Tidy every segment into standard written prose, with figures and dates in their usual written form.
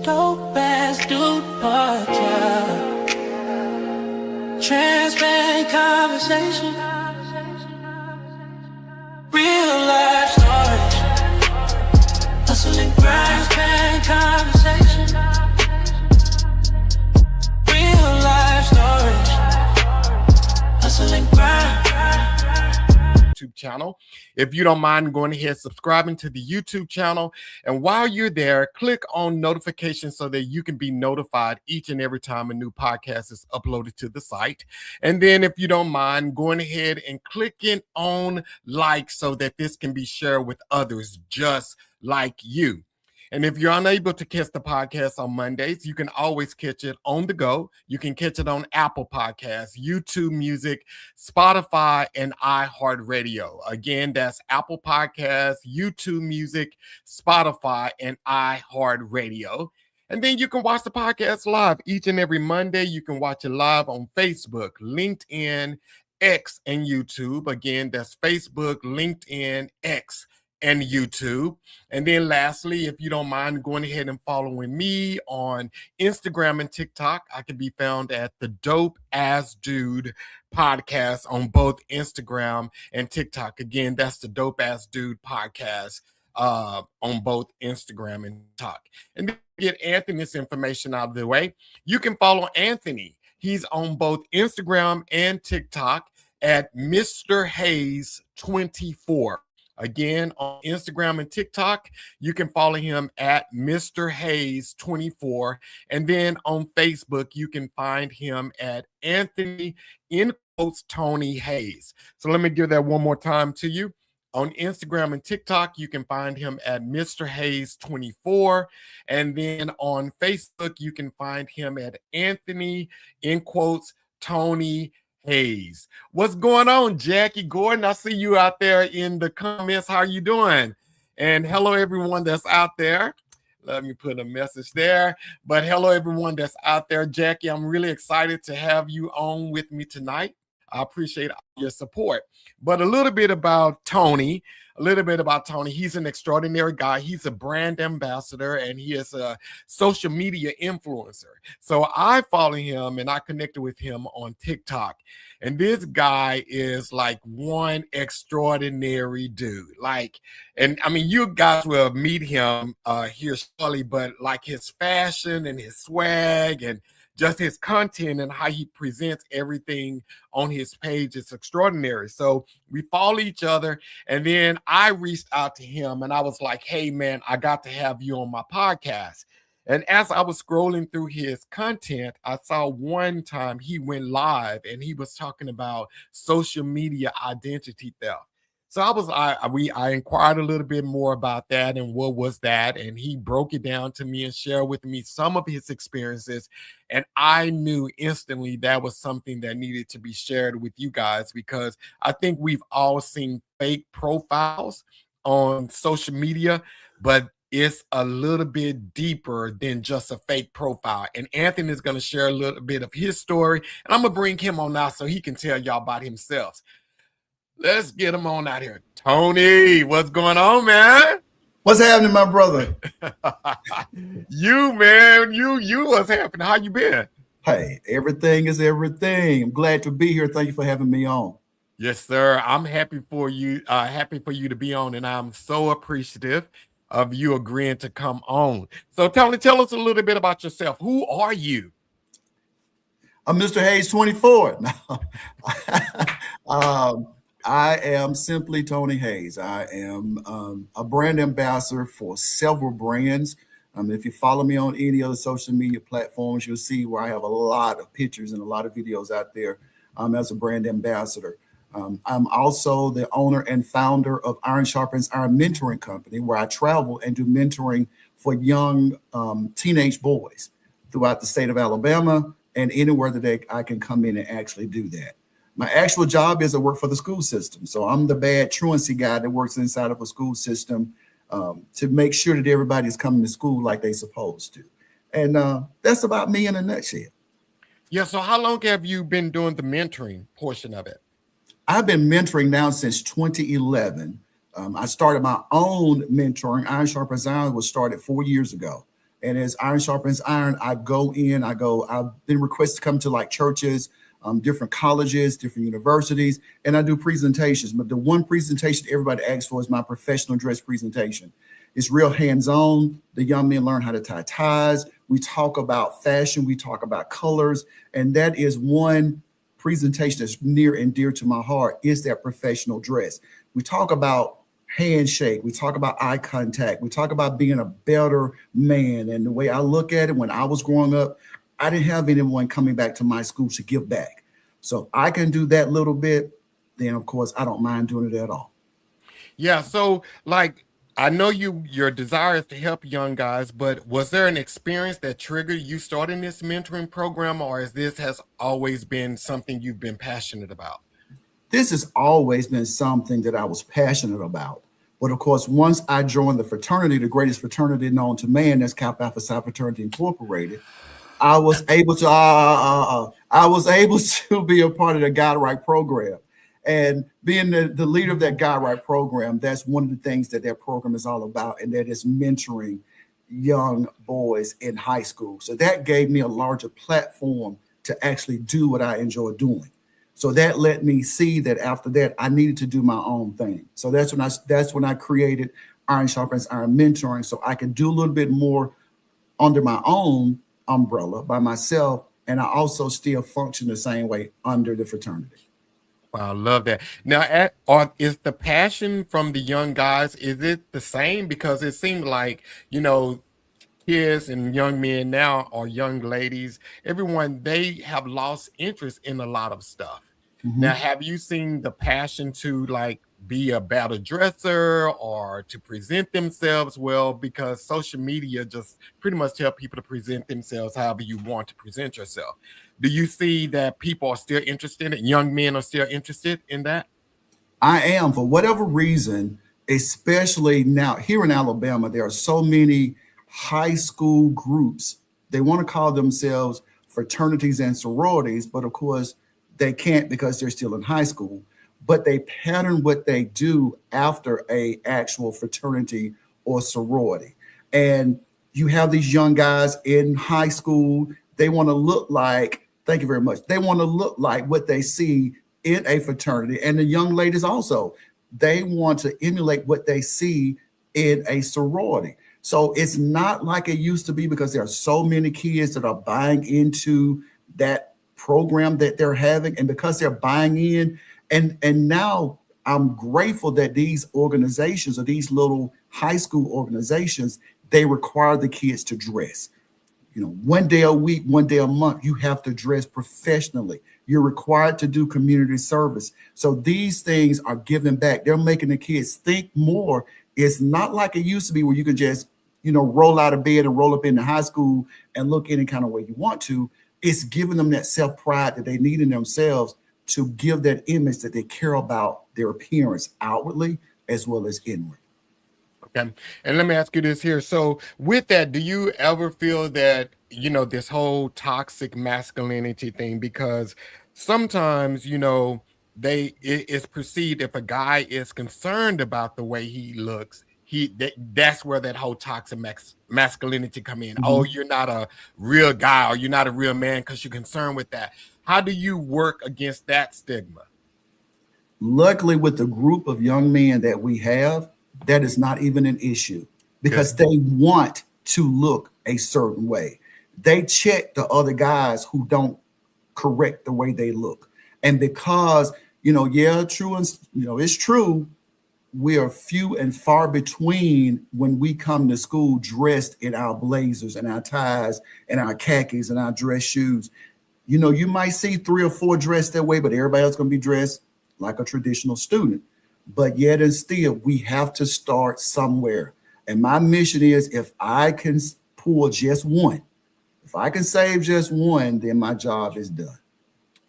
Dope ass dude podcast. Transparent conversation. Real life stories. Hustling, grind, transparent conversation. Real life stories. Hustling, grind. YouTube channel. If you don't mind going ahead subscribing to the YouTube channel, and while you're there, click on notifications so that you can be notified each and every time a new podcast is uploaded to the site. And then if you don't mind going ahead and clicking on like so that this can be shared with others just like you. And if you're unable to catch the podcast on Mondays, you can always catch it on the go. You can catch it on Apple Podcasts, YouTube Music, Spotify, and iHeartRadio. Again, that's Apple Podcasts, YouTube Music, Spotify, and iHeartRadio. And then you can watch the podcast live each and every Monday. You can watch it live on Facebook, LinkedIn, X, and YouTube. Again, that's Facebook, LinkedIn, X, and YouTube. And then lastly, if you don't mind going ahead and following me on Instagram and TikTok, I can be found at the Dope Ass Dude podcast on both Instagram and TikTok. Again, that's the Dope Ass Dude podcast on both Instagram and TikTok. And then get Anthony's information out of the way. You can follow Anthony. He's on both Instagram and TikTok at Mr. Hayes 24. Again, on Instagram and TikTok, you can follow him at Mr. Hayes 24. And then on Facebook, you can find him at Anthony in quotes Tony Hayes. So let me give that one more time to you. On Instagram and TikTok, you can find him at Mr. Hayes 24. And then on Facebook, you can find him at Anthony in quotes Tony Hayes. What's going on, Jackie Gordon? I see you out there in the comments. How are you doing? And hello, everyone that's out there. Let me put a message there. But hello, everyone that's out there. Jackie, I'm really excited to have you on with me tonight. I appreciate your support. But a little bit about Tony. He's an extraordinary guy. He's a brand ambassador, and he is a social media influencer. So I follow him, and I connected with him on TikTok. And this guy is like one extraordinary dude. You guys will meet him here shortly, but like his fashion and his swag and just his content and how he presents everything on his page is extraordinary. So we follow each other. And then I reached out to him and I was like, hey, man, I got to have you on my podcast. And as I was scrolling through his content, I saw one time he went live and he was talking about social media identity theft. So I inquired a little bit more about that and what was that, and he broke it down to me and shared with me some of his experiences, and I knew instantly that was something that needed to be shared with you guys, because I think we've all seen fake profiles on social media, but it's a little bit deeper than just a fake profile. And Anthony is going to share a little bit of his story, and I'm going to bring him on now so he can tell y'all about himself. Let's get him on out here. Tony, what's going on, man? What's happening, my brother? You, man, you what's happening? How you been? Hey, everything is everything. I'm glad to be here. Thank you for having me on. Yes, sir. I'm happy for you. Happy for you to be on, and I'm so appreciative of you agreeing to come on. So, Tony, tell us a little bit about yourself. Who are you? I'm Mr. Hayes 24. I am simply Tony Hayes. I am a brand ambassador for several brands. If you follow me on any other social media platforms, you'll see where I have a lot of pictures and a lot of videos out there as a brand ambassador. I'm also the owner and founder of Iron Sharpens Iron Mentoring Company, where I travel and do mentoring for young teenage boys throughout the state of Alabama and anywhere that I can come in and actually do that. My actual job is to work for the school system. So I'm the bad truancy guy that works inside of a school system to make sure that everybody's coming to school like they're supposed to. And that's about me in a nutshell. Yeah. So how long have you been doing the mentoring portion of it? I've been mentoring now since 2011. I started my own mentoring. Iron Sharpens Iron was started 4 years ago. And as iron sharpens iron, I go in, I've been requested to come to like churches, different colleges, different universities, and I do presentations. But the one presentation everybody asks for is my professional dress presentation. It's real hands-on. The young men learn how to tie ties. We talk about fashion, we talk about colors, and that is one presentation that's near and dear to my heart is that professional dress. We talk about handshake, we talk about eye contact, we talk about being a better man. And the way I look at it, when I was growing up, I didn't have anyone coming back to my school to give back. So I can do that little bit, then of course I don't mind doing it at all. Yeah, so like I know your desire is to help young guys, but was there an experience that triggered you starting this mentoring program, or is this has always been something you've been passionate about? This has always been something that I was passionate about. But of course, once I joined the fraternity, the greatest fraternity known to man, that's Kappa Alpha Psi Fraternity Incorporated, I was able to be a part of the Guide Right program. And being the leader of that Guide Right program, that's one of the things that that program is all about, and that is mentoring young boys in high school. So that gave me a larger platform to actually do what I enjoy doing. So that let me see that after that I needed to do my own thing. So that's when I created Iron Sharpens Iron Mentoring, so I could do a little bit more under my own umbrella by myself, and I also still function the same way under the fraternity. Wow, I love that. Now, is the passion from the young guys, is it the same? Because it seemed like, you know, kids and young men now or young ladies, everyone, they have lost interest in a lot of stuff. Now, Mhm. have you seen the passion to like be a better dresser or to present themselves well? Because social media just pretty much tell people to present themselves however you want to present yourself. Do you see that people are still interested in young men are still interested in that? I am, for whatever reason, especially now here in Alabama, there are so many high school groups. They want to call themselves fraternities and sororities, but of course they can't because they're still in high school. But they pattern what they do after a actual fraternity or sorority. And you have these young guys in high school, they want to look like, thank you very much, they want to look like what they see in a fraternity. And the young ladies also, they want to emulate what they see in a sorority. So it's not like it used to be because there are so many kids that are buying into that program that they're having. And because they're buying in, and now I'm grateful that these organizations or these little high school organizations, they require the kids to dress. You know, one day a week, one day a month, you have to dress professionally. You're required to do community service. So these things are giving back. They're making the kids think more. It's not like it used to be where you can just, roll out of bed and roll up into high school and look any kind of way you want to. It's giving them that self pride that they need in themselves to give that image that they care about their appearance outwardly as well as inward. Okay. And let me ask you this here. So, with that, do you ever feel that, this whole toxic masculinity thing? Because sometimes, it's perceived if a guy is concerned about the way he looks, that's where that whole toxic masculinity come in. Oh, Mhm. you're not a real guy or you're not a real man because you're concerned with that. How do you work against that stigma? Luckily, with the group of young men that we have, that is not even an issue Good. because they want to look a certain way. They check the other guys who don't correct the way they look. And because, yeah, true, and it's true, we are few and far between when we come to school dressed in our blazers and our ties and our khakis and our dress shoes. You might see three or four dressed that way, but everybody else going to be dressed like a traditional student. But yet and still, we have to start somewhere. And my mission is if I can pull just one, if I can save just one, then my job is done.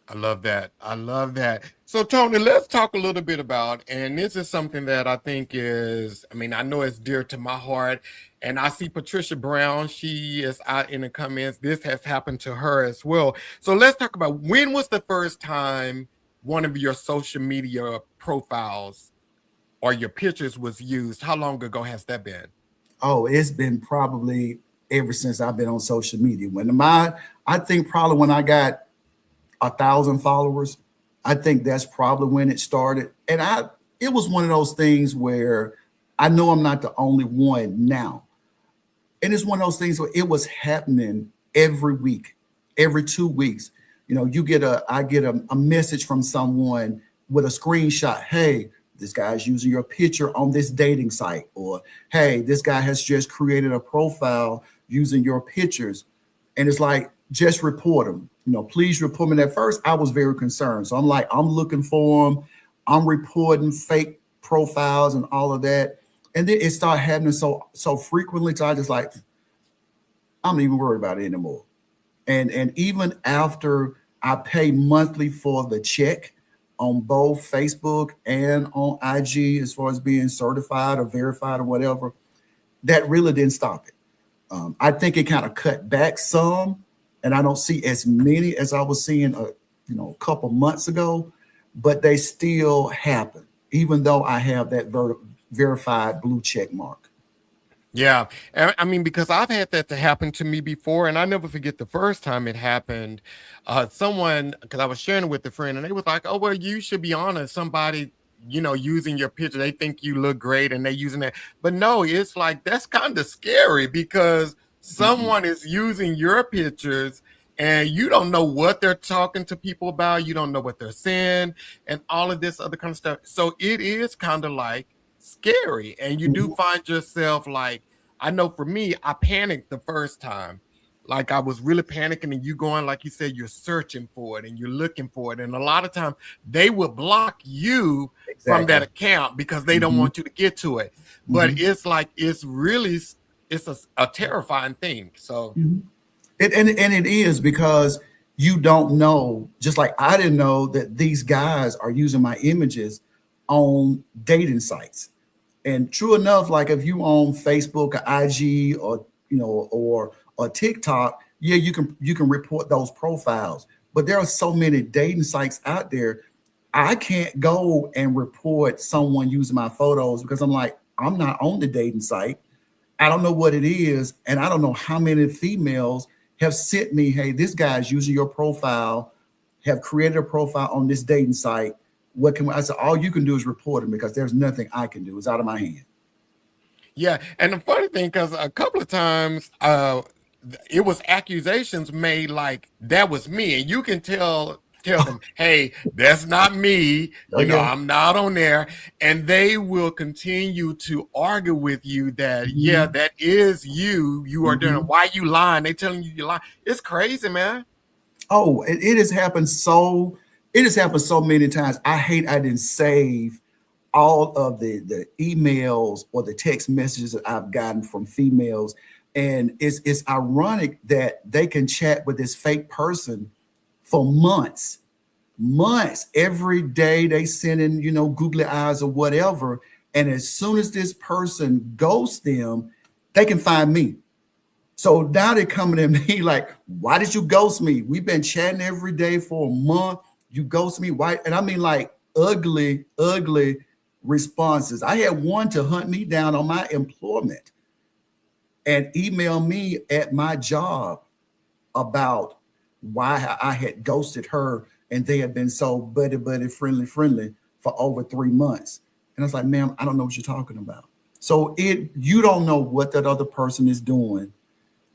I love that. I love that. So, Tony, let's talk a little bit about, and this is something that I think is, I mean, I know it's dear to my heart. And I see Patricia Brown, she is out in the comments. This has happened to her as well. So, let's talk about when was the first time one of your social media profiles or your pictures was used? How long ago has that been? Oh, it's been probably ever since I've been on social media. I think probably when I got 1,000 followers, I think that's probably when it started. And it was one of those things where I know I'm not the only one now. And it's one of those things where it was happening every week, every 2 weeks. I get a message from someone with a screenshot. Hey, this guy's using your picture on this dating site, or hey, this guy has just created a profile using your pictures. And it's like, just report them. Please report them. And at first, I was very concerned. So I'm like, I'm looking for them. I'm reporting fake profiles and all of that. And then it started happening so frequently. So I just like, I'm not even worried about it anymore. And even after I pay monthly for the check on both Facebook and on IG, as far as being certified or verified or whatever, that really didn't stop it. I think it kind of cut back some, and I don't see as many as I was seeing a couple months ago, but they still happen, even though I have that verified blue check mark. Yeah. I mean, because I've had that to happen to me before, and I never forget the first time it happened. Someone, because I was sharing it with a friend, and they was like, oh, well, you should be honest. Somebody, using your picture, they think you look great and they using that. But no, it's like, that's kind of scary because someone is using your pictures and you don't know what they're talking to people about. You don't know what they're saying and all of this other kind of stuff. So it is kind of like scary, and you do find yourself like, I know for me, I panicked the first time. Like I was really panicking, and you going, like you said, you're searching for it and you're looking for it. And a lot of times they will block you from that account because they don't want you to get to it. But it's like, it's a terrifying thing. So it is, because you don't know, just like I didn't know that these guys are using my images on dating sites. And true enough, like if you own Facebook or IG or TikTok, yeah, you can report those profiles. But there are so many dating sites out there. I can't go and report someone using my photos because I'm like, I'm not on the dating site. I don't know what it is, and I don't know how many females have sent me, hey, this guy's using your profile, have created a profile on this dating site. What can I said? All you can do is report him because there's nothing I can do. It's out of my hand. yeah. And the funny thing, because a couple of times it was accusations made like that was me, and you can tell them, hey, that's not me. I'm not on there. And they will continue to argue with you that, yeah, that is you. You are doing, why you lying? They telling you lying. It's crazy, man. Oh, it has happened so many times. I hate I didn't save all of the emails or the text messages that I've gotten from females. And it's ironic that they can chat with this fake person for months, every day they send in, googly eyes or whatever. And as soon as this person ghosts them, they can find me. So now they're coming at me like, why did you ghost me? We've been chatting every day for a month. You ghost me. Why? And I mean, like ugly responses. I had one to hunt me down on my employment and email me at my job about why I had ghosted her, and they had been so buddy, friendly for over 3 months. And I was like, ma'am, I don't know what you're talking about. So you don't know what that other person is doing.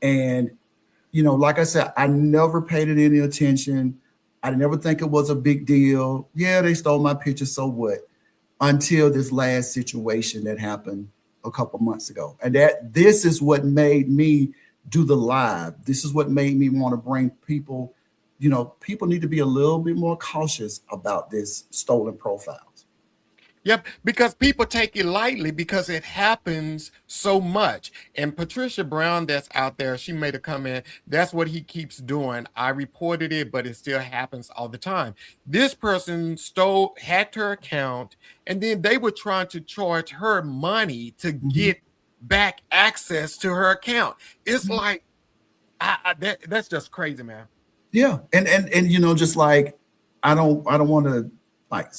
And, like I said, I never paid it any attention. I never think it was a big deal. Yeah, they stole my picture, so what? Until this last situation that happened a couple months ago. And this is what made me do the live. This is what made me want to bring people, people need to be a little bit more cautious about this stolen profiles. Yep, because people take it lightly because it happens so much. And Patricia Brown, that's out there, she made a comment. That's what he keeps doing. I reported it, but it still happens all the time. This person hacked her account, and then they were trying to charge her money to get back access to her account. It's like, that's just crazy, man. Yeah, and just like I don't want to like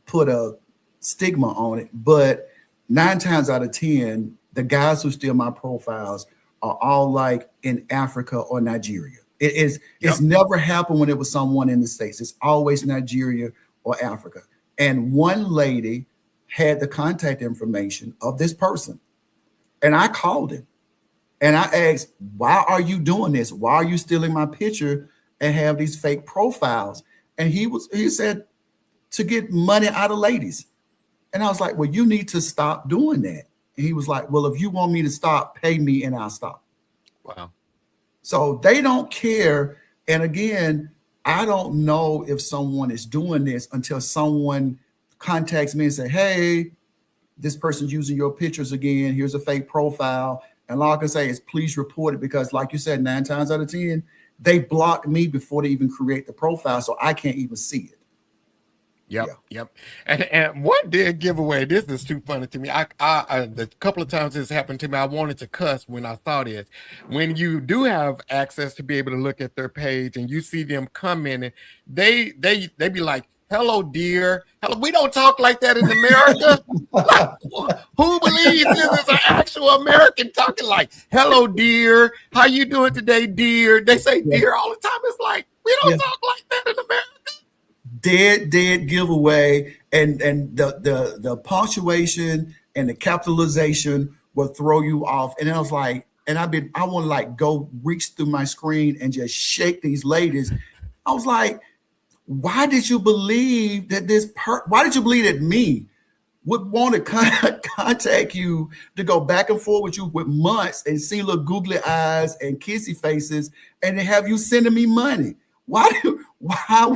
put a stigma on it, but 9 times out of 10, the guys who steal my profiles are all like in Africa or Nigeria. It's Yep. never happened when it was someone in the States. It's always Nigeria or Africa. And one lady had the contact information of this person. And I called him and I asked, why are you doing this? Why are you stealing my picture and have these fake profiles? And he said, to get money out of ladies. And I was like, well, you need to stop doing that. And he was like, well, if you want me to stop, pay me and I'll stop. Wow. So they don't care. And again, I don't know if someone is doing this until someone contacts me and say, hey, this person's using your pictures again. Here's a fake profile. And all I can say is please report it, because like you said, 9 times out of 10, they block me before they even create the profile. So I can't even see it. Yep, yep. And one did giveaway. This is too funny to me. The couple of times this happened to me, I wanted to cuss when I saw this. When you do have access to be able to look at their page and you see them commenting, they be like, "Hello, dear. Hello." We don't talk like that in America. Like, who believes this is an actual American talking like, "Hello, dear. How you doing today, dear?" They say "dear" all the time. It's like we don't talk like that in America. Dead giveaway, and the punctuation and the capitalization will throw you off. And I was like, and I want to like go reach through my screen and just shake these ladies. I was like, why did you believe that why did you believe that me would want to contact you to go back and forth with you with months and see little googly eyes and kissy faces and then have you sending me money? Why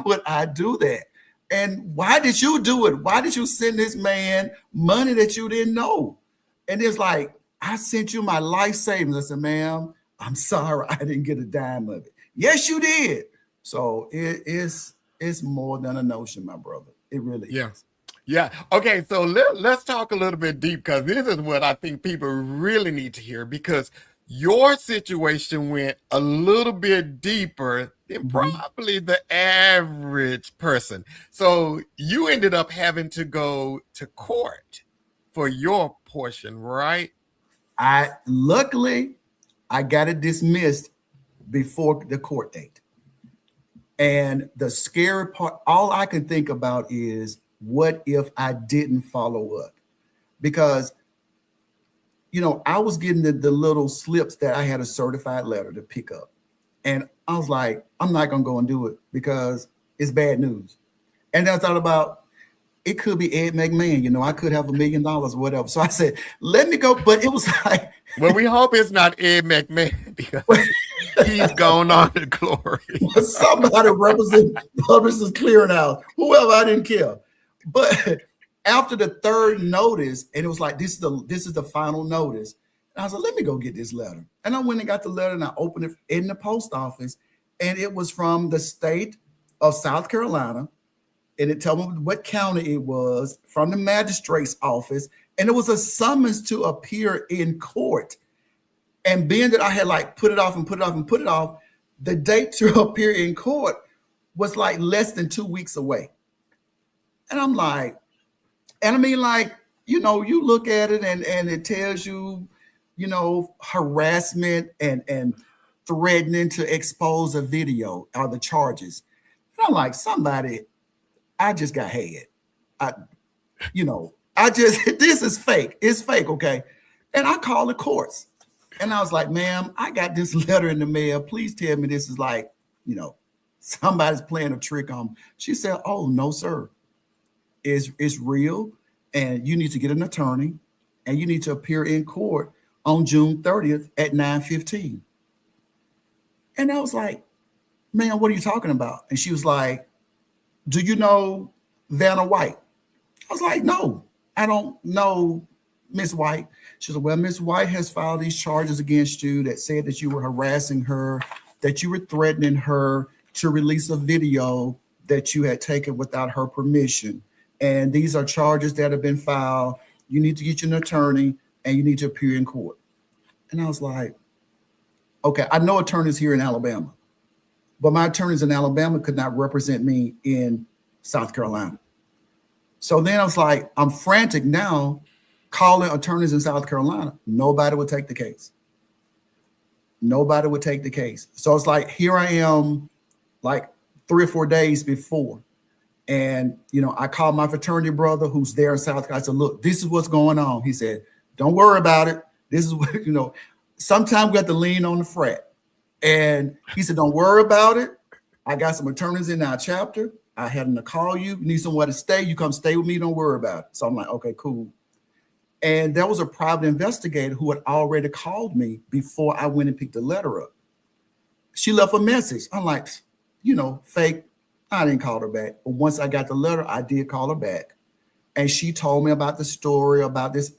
would I do that? And why did you do it? Why did you send this man money that you didn't know? And it's like, I sent you my life savings. I said, ma'am, I'm sorry, I didn't get a dime of it. Yes, you did. So it's more than a notion, my brother. It really is. Yeah. Okay. So let's talk a little bit deep, because this is what I think people really need to hear, because your situation went a little bit deeper than probably the average person. So you ended up having to go to court for your portion, right? Luckily I got it dismissed before the court date. And the scary part, all I can think about is, what if I didn't follow up? Because I was getting the little slips that I had a certified letter to pick up. And I was like, I'm not going to go and do it because it's bad news. And then I thought about, it could be Ed McMahon. I could have $1 million or whatever. So I said, let me go. But it was like, well, we hope it's not Ed McMahon, because he's gone on to glory. Somebody represent Publishers Clearinghouse, whoever, I didn't care. But after the third notice, and it was like, this is the final notice. And I was like, let me go get this letter. And I went and got the letter and I opened it in the post office. And it was from the state of South Carolina. And it told me what county it was, from the magistrate's office. And it was a summons to appear in court. And being that I had like put it off, the date to appear in court was like less than 2 weeks away. And I'm like, and I mean, like, you look at it and it tells you, harassment and threatening to expose a video are the charges. And I'm like, I just got had. This is fake. It's fake, okay? And I called the courts. And I was like, ma'am, I got this letter in the mail. Please tell me this is like, somebody's playing a trick on me. She said, oh, no, sir. It's real. And you need to get an attorney. And you need to appear in court on June 30th at 9:15. And I was like, man, what are you talking about? And she was like, do you know Vanna White? I was like, no, I don't know Miss White. She said, well, Miss White has filed these charges against you that said that you were harassing her, that you were threatening her to release a video that you had taken without her permission. And these are charges that have been filed. You need to get you an attorney and you need to appear in court. And I was like, okay, I know attorneys here in Alabama, but my attorneys in Alabama could not represent me in South Carolina. So then I was like, I'm frantic now, calling attorneys in South Carolina. Nobody would take the case. Nobody would take the case. So it's like, here I am, like 3 or 4 days before. And, I called my fraternity brother who's there in South Carolina. I said, look, this is what's going on. He said, don't worry about it. This is what, sometimes we have to lean on the frat. And he said, don't worry about it. I got some attorneys in our chapter. I had them to call you. You need somewhere to stay. You come stay with me. Don't worry about it. So I'm like, okay, cool. And there was a private investigator who had already called me before I went and picked the letter up. She left a message. I'm like, fake. I didn't call her back. But once I got the letter, I did call her back. And she told me about the story about this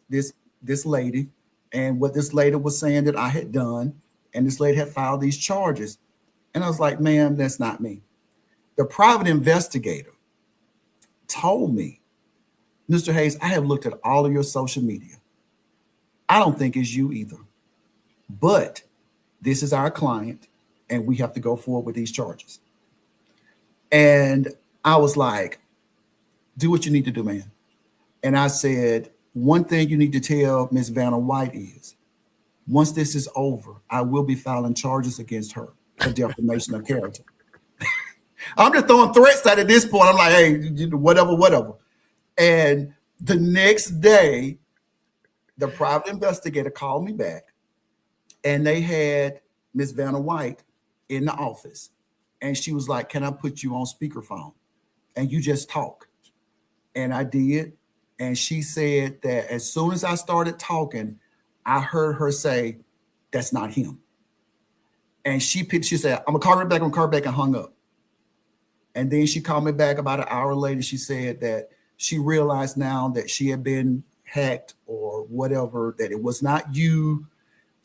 lady and what this lady was saying that I had done. And this lady had filed these charges. And I was like, ma'am, that's not me. The private investigator told me, Mr. Hayes, I have looked at all of your social media. I don't think it's you either. But this is our client, and we have to go forward with these charges. And I was like, do what you need to do, man. And I said, one thing you need to tell Ms. Vanna White is, once this is over, I will be filing charges against her for defamation of character. I'm just throwing threats out at this point. I'm like, hey, whatever. And the next day, the private investigator called me back, and they had Ms. Vanna White in the office. And she was like, can I put you on speakerphone? And you just talk. And I did. And she said that as soon as I started talking, I heard her say, that's not him. And she said, I'm gonna call her back, and hung up. And then she called me back about an hour later. She said that she realized now that she had been hacked or whatever, that it was not you.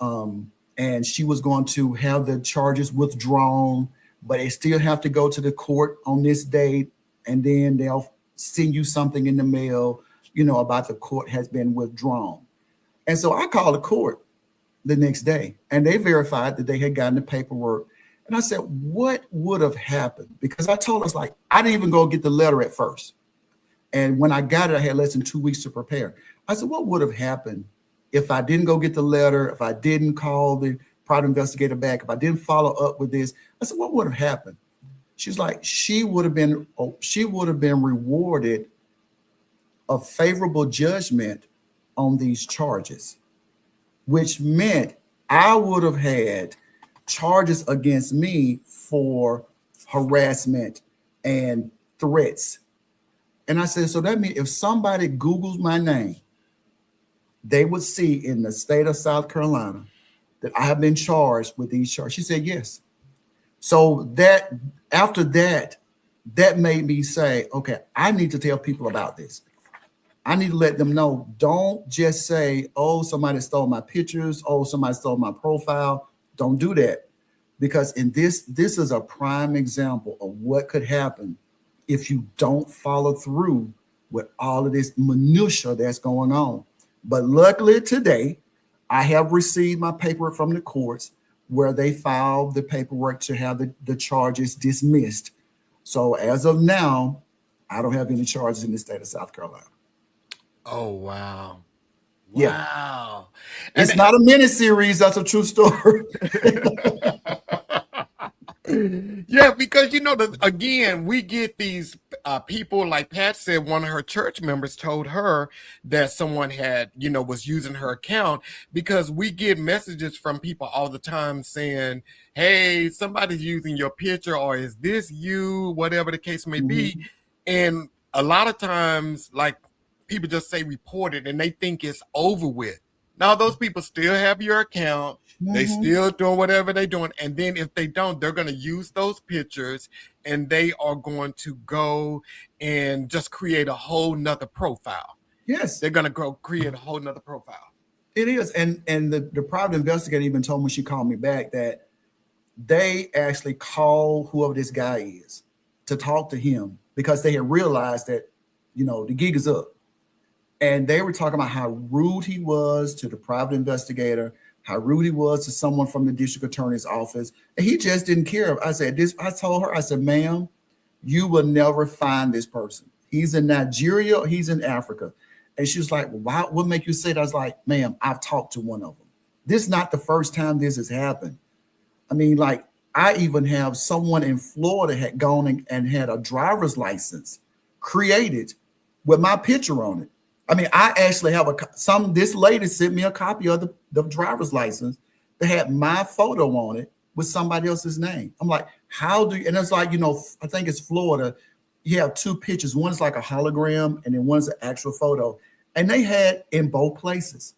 And she was going to have the charges withdrawn, but they still have to go to the court on this date. And then they'll send you something in the mail, about the court has been withdrawn. And so I called the court the next day, and they verified that they had gotten the paperwork. And I said, what would have happened? Because I told us, like, I didn't even go get the letter at first. And when I got it, I had less than 2 weeks to prepare. I said, what would have happened if I didn't go get the letter, if I didn't call the private investigator back, if I didn't follow up with this? I said, what would have happened? She's like, she would have been rewarded a favorable judgment on these charges, which meant I would have had charges against me for harassment and threats. And I said, so that means if somebody Googles my name, they would see in the state of South Carolina that I have been charged with these charges. She said, yes. So that after that made me say, okay, I need to tell people about this. I need to let them know, don't just say, oh, somebody stole my pictures. Oh, somebody stole my profile. Don't do that. Because this is a prime example of what could happen if you don't follow through with all of this minutia that's going on. But luckily today, I have received my paperwork from the courts where they filed the paperwork to have the charges dismissed. So as of now, I don't have any charges in the state of South Carolina. Oh, wow. Yeah. Wow. It's not a mini series. That's a true story. Yeah, because again, we get these people, like Pat said, one of her church members told her that someone had, was using her account, because we get messages from people all the time saying, hey, somebody's using your picture, or is this you, whatever the case may be. And a lot of times, like, people just say report it and they think it's over with. Now those people still have your account. They still doing whatever they're doing. And then if they don't, they're going to use those pictures and they are going to go and just create a whole nother profile. Yes. They're going to go create a whole nother profile. It is. And the private investigator even told me, she called me back, that they actually called whoever this guy is to talk to him because they had realized that, the gig is up. And they were talking about how rude he was to the private investigator, how rude he was to someone from the district attorney's office. And he just didn't care. I told her, I said, ma'am, you will never find this person. He's in Nigeria, he's in Africa. And she was like, wow, what make you say that? I was like, ma'am, I've talked to one of them. This is not the first time this has happened. I mean, like, I even have someone in Florida had gone and had a driver's license created with my picture on it. I mean, I actually have this lady sent me a copy of the driver's license that had my photo on it with somebody else's name. I'm like, how do you, and it's like, I think it's Florida. You have two pictures. One is like a hologram and then one's an actual photo. And they had in both places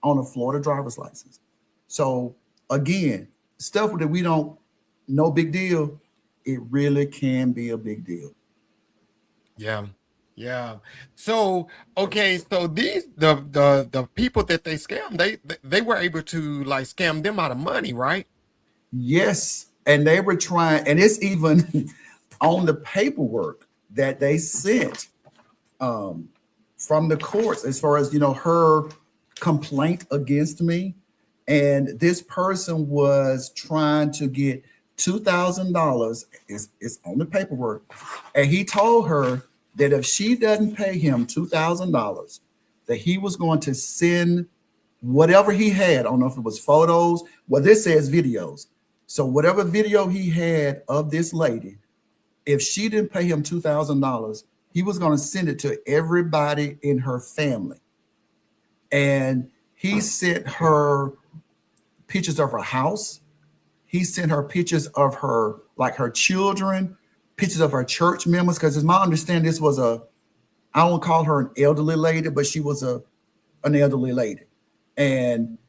on a Florida driver's license. So again, stuff that we don't, no big deal. It really can be a big deal. Yeah. Yeah. So okay, so the people that they scammed, they were able to like scam them out of money, right? Yes. And they were trying, and it's even on the paperwork that they sent from the courts as far as, her complaint against me. And this person was trying to get $2,000. It's on the paperwork. And he told her that if she doesn't pay him $2,000, that he was going to send whatever he had. I don't know if it was photos. Well, this says videos. So whatever video he had of this lady, if she didn't pay him $2,000, he was going to send it to everybody in her family. And he sent her pictures of her house. He sent her pictures of her, like her children, pictures of her church members. Because it's my understanding, this was I don't call her an elderly lady, but she was an elderly lady. And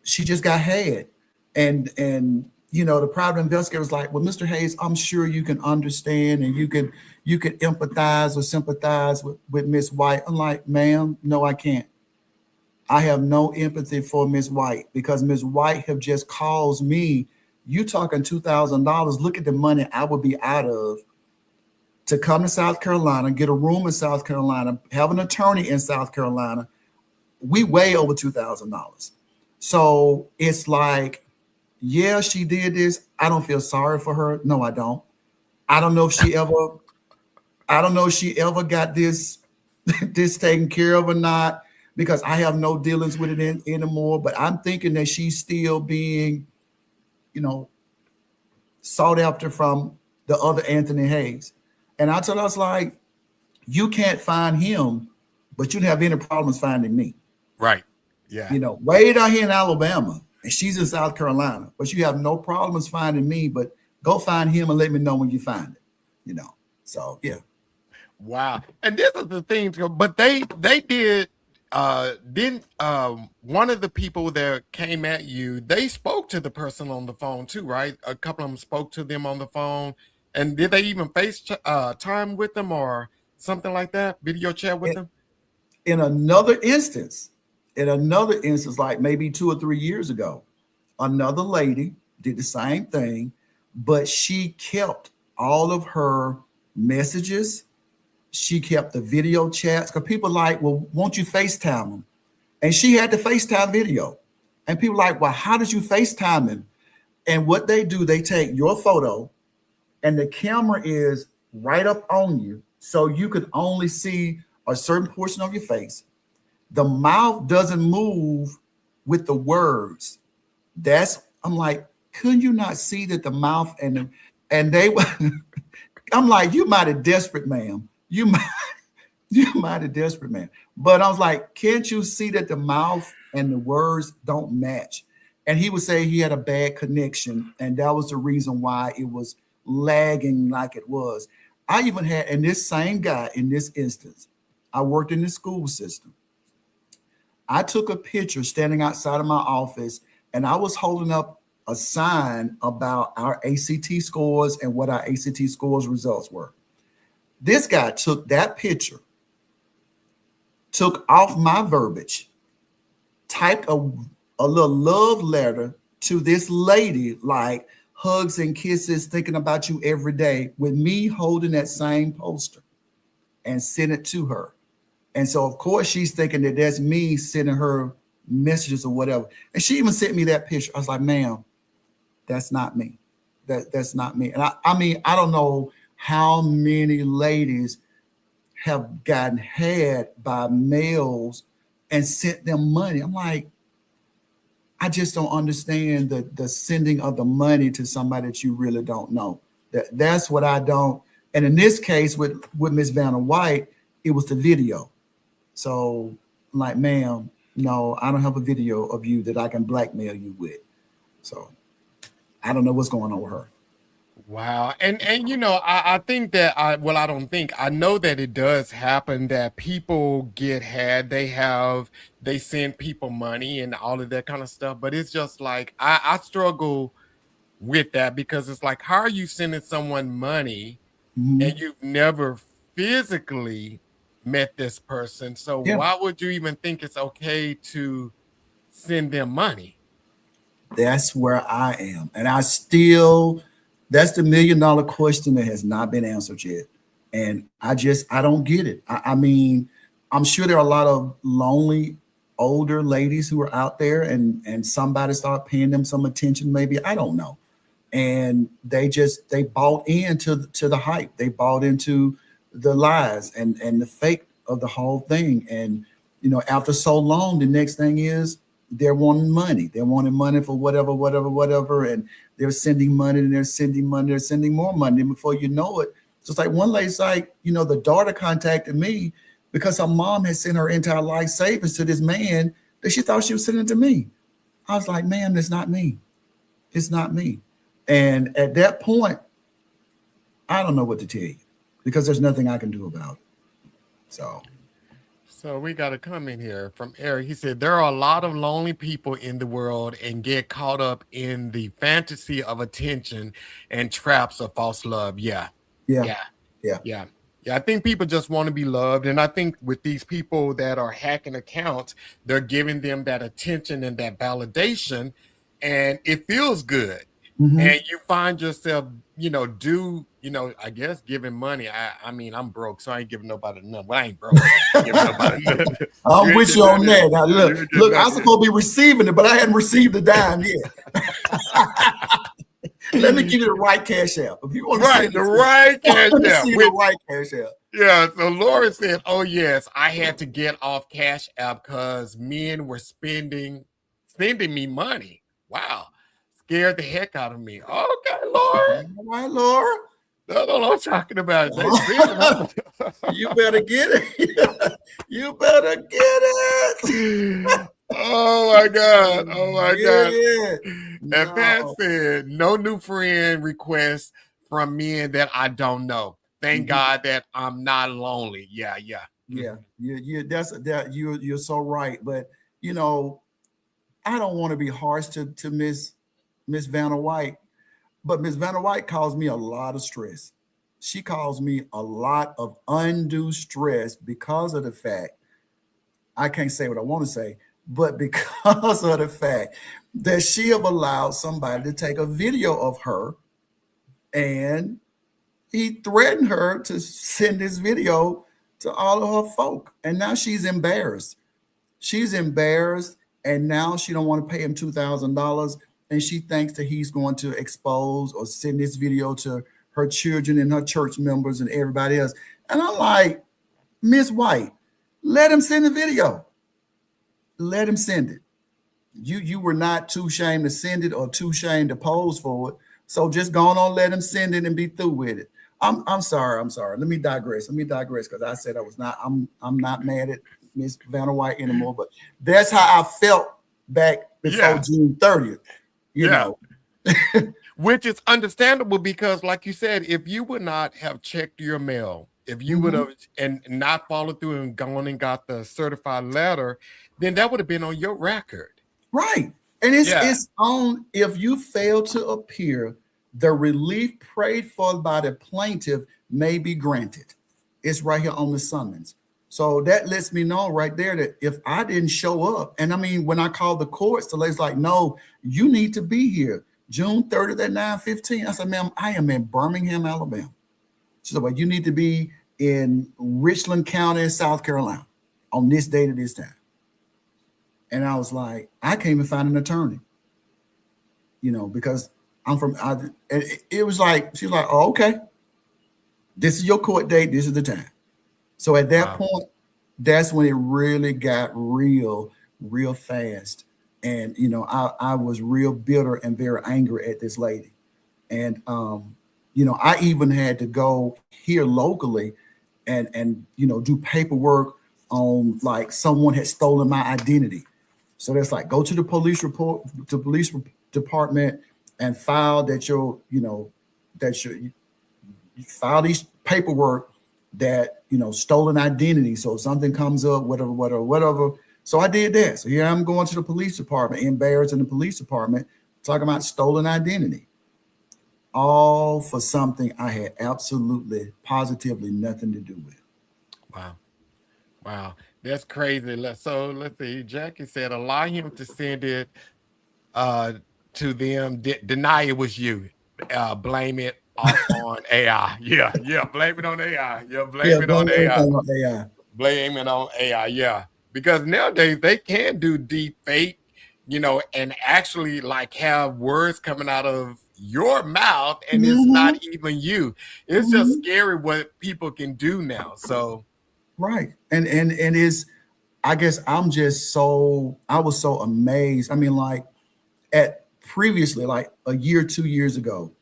she just got had. And the private investigator was like, well, Mr. Hayes, I'm sure you can understand and you could empathize or sympathize with Miss White. I'm like, ma'am, no, I can't. I have no empathy for Miss White because Miss White have just caused me, you talking $2,000. Look at the money I would be out of to come to South Carolina, get a room in South Carolina, have an attorney in South Carolina. We way over $2,000. So it's like, yeah, she did this. I don't feel sorry for her. No, I don't. I don't know if she ever got this taken care of or not, because I have no dealings with it anymore. But I'm thinking that she's still being, sought after from the other Anthony Hayes. And I told her, I was like, you can't find him, but you don't have any problems finding me. Right. Yeah. Way down here in Alabama, and she's in South Carolina, but you have no problems finding me, but go find him and let me know when you find it, So, yeah. Wow. And this is the thing, but they did then one of the people that came at you, they spoke to the person on the phone too, right? A couple of them spoke to them on the phone. And did they even face time with them or something like that? Video chat with them? In another instance, like maybe 2 or 3 years ago, another lady did the same thing, but she kept all of her messages. She kept the video chats because people like, well, won't you FaceTime them? And she had the FaceTime video. And people like, well, how did you FaceTime him? And what they do, they take your photo and the camera is right up on you. So you can only see a certain portion of your face. The mouth doesn't move with the words. I'm like, couldn't you not see that the mouth and they I'm like, you mighty desperate, ma'am. You mighty desperate, man. But I was like, can't you see that the mouth and the words don't match? And he would say he had a bad connection, and that was the reason why it was lagging like it was. I even had, and this same guy in this instance, I worked in the school system. I took a picture standing outside of my office, and I was holding up a sign about our ACT scores and what our ACT scores results were. This guy took that picture, took off my verbiage, typed a little love letter to this lady, like hugs and kisses, thinking about you every day, with me holding that same poster, and sent it to her. And so, of course, she's thinking that that's me sending her messages or whatever. And she even sent me that picture. I was like, ma'am, that's not me. That's not me. And I mean, I don't know how many ladies have gotten had by males and sent them money. I'm like, I just don't understand the sending of the money to somebody that you really don't know. That's what I don't. And in this case with Miss Vanna White, it was the video. So like, ma'am, no, I don't have a video of you that I can blackmail you with. So I don't know what's going on with her. Wow. And you know, I think that I don't think I know that it does happen that people get had, they send people money and all of that kind of stuff. But it's just like I struggle with that because it's like, how are you sending someone money and Mhm. you've never physically met this person? So Yeah. why would you even think it's okay to send them money? That's where I am. And I still, that's the $1 million question that has not been answered yet. And I don't get it. I mean, I'm sure there are a lot of lonely older ladies who are out there and somebody start paying them some attention, maybe. I don't know. And they bought into to the hype. They bought into the lies and the fake of the whole thing. And after so long, the next thing is they're wanting money. They're wanting money for whatever, whatever, whatever. And they're sending money and they're sending money. They're sending more money. And before you know it, so it's like one lady's like, the daughter contacted me because her mom had sent her entire life savings to this man that she thought she was sending to me. I was like, ma'am, that's not me. It's not me. And at that point, I don't know what to tell you because there's nothing I can do about it. So, So we got a comment here from Eric. He said there are a lot of lonely people in the world and get caught up in the fantasy of attention and traps of false love. Yeah. yeah, Yeah. yeah. Yeah. Yeah. I think people just want to be loved. And I think with these people that are hacking accounts, they're giving them that attention and that validation, and it feels good. Hmm. And you find yourself, I guess giving money. I mean, I'm broke, so I ain't giving nobody nothing. Well, I ain't broke. I ain't giving nobody nothing. You I'm ain't with you getting on nothing. that. Now, You look, ain't getting look, I'm nothing. supposed to be receiving it, but I hadn't received a dime yet. Let me give you the right cash app. If you want to Right, send the it to me, right cash let me app. see the right cash app. Yeah, so Laura said, "Oh yes, I had to get off Cash App because men were sending me money. Wow, scared the heck out of me." Okay, Laura, All right, Laura. that's what I'm talking about. They sending. You better get it. You better get it. Oh my God! Oh my Get God! it. And Pat No. said, "No new friend requests from men that I don't know. Thank Mhm. God that I'm not lonely." Yeah, yeah. Yeah, you're so right. But you know, I don't want to be harsh to Miss Vanna White, but Miss Vanna White caused me a lot of stress. She caused me a lot of undue stress because of the fact I can't say what I want to say, but because of the fact that she have allowed somebody to take a video of her and he threatened her to send this video to all of her folk. And now she's embarrassed. She's embarrassed, and now she don't want to pay him $2,000, and she thinks that he's going to expose or send this video to her children and her church members and everybody else. And I'm like, Miss White, let him send the video. Let him send it. You were not too ashamed to send it or too ashamed to pose for it. So just go on, let him send it and be through with it. I'm sorry. I'm sorry. Let me digress. Because I said I was not. I'm not mad at Miss Vanna White anymore. But that's how I felt back before Yeah, June 30th. You yeah. know. Which is understandable because, like you said, if you would not have checked your mail, if you would Mhm. have and not followed through and gone and got the certified letter, then that would have been on your record. Right. And Yeah. it's on if you fail to appear, the relief prayed for by the plaintiff may be granted. It's right here on the summons. So that lets me know right there that if I didn't show up, and I mean, when I called the courts, the lady's like, no, you need to be here June 30th at 9:15. I said, ma'am, I am in Birmingham, Alabama. She said, well, you need to be in Richland County, South Carolina on this date at this time. And I was like, I can't even find an attorney, because I'm from, it was like, she was like, oh, okay, this is your court date. This is the time. So at that Wow. point, that's when it really got real, real fast. And I was real bitter and very angry at this lady. And I even had to go here locally and do paperwork on like someone had stolen my identity. So that's like go to the police department and file that you file these paperwork that stolen identity. So if something comes up, whatever. So I did that. So here I'm going to the police department, embarrassed in the police department, talking about stolen identity, all for something I had absolutely, positively nothing to do with. Wow. Wow. That's crazy. So let's see. Jackie said, allow him to send it uh, to them. Deny it was you. Blame it off on AI. Yeah. Yeah. Blame it on AI. Yeah. Yeah, Blame it blame on AI. everything on AI. Blame it on AI. Yeah. Because nowadays they can do deep fake, and actually like have words coming out of your mouth and it's Hmm. not even you. It's just Hmm. scary what people can do now. So, Right. And is I guess I was so amazed. I mean, like at previously, like a year, 2 years ago,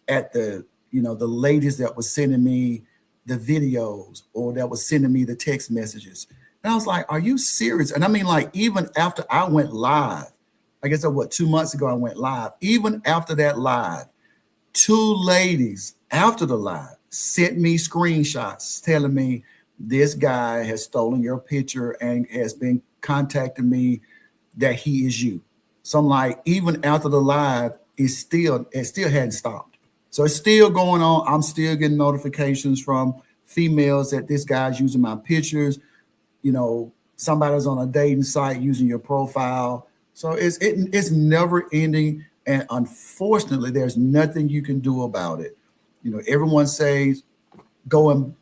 at the ladies that was sending me the videos or that was sending me the text messages. And I was like, are you serious? And I mean, like, even after I went live, I guess 2 months ago I went live. Even after that live, two ladies after the live sent me screenshots telling me this guy has stolen your picture and has been contacting me that he is you. So I'm like, even after the live, it still hadn't stopped. So it's still going on. I'm still getting notifications from females that this guy's using my pictures. Somebody's on a dating site using your profile. So it's never ending. And unfortunately, there's nothing you can do about it. Everyone says go and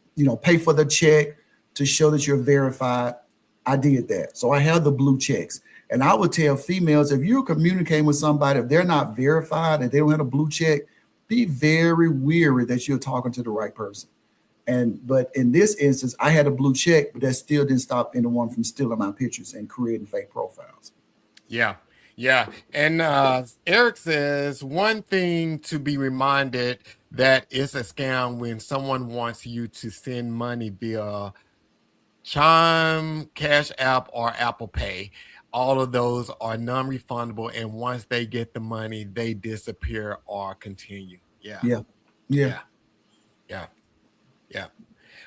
pay for the check to show that you're verified. I did that. So I have the blue checks. And I would tell females, if you're communicating with somebody, if they're not verified and they don't have a blue check, be very weary that you're talking to the right person. But in this instance, I had a blue check, but that still didn't stop anyone from stealing my pictures and creating fake profiles. yeah. Yeah. And Eric says one thing to be reminded that it's a scam when someone wants you to send money via Chime, Cash App, or Apple Pay. All of those are non-refundable, and once they get the money, they disappear or continue. Yeah, Yeah. Yeah. yeah, yeah, yeah.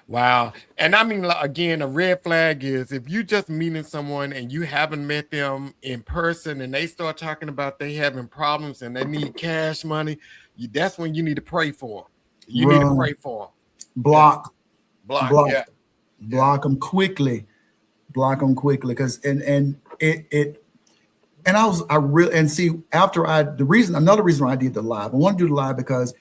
Wow. And I mean, like, again, a red flag is if you just meeting someone and you haven't met them in person and they start talking about they having problems and they need cash money, that's when you need to pray for them. You need to Run, pray for them. Yeah, block, block. block, Yeah, yeah, block them quickly. Block them quickly. Because and it and I really and see after another reason why I did the live. I want to do the live because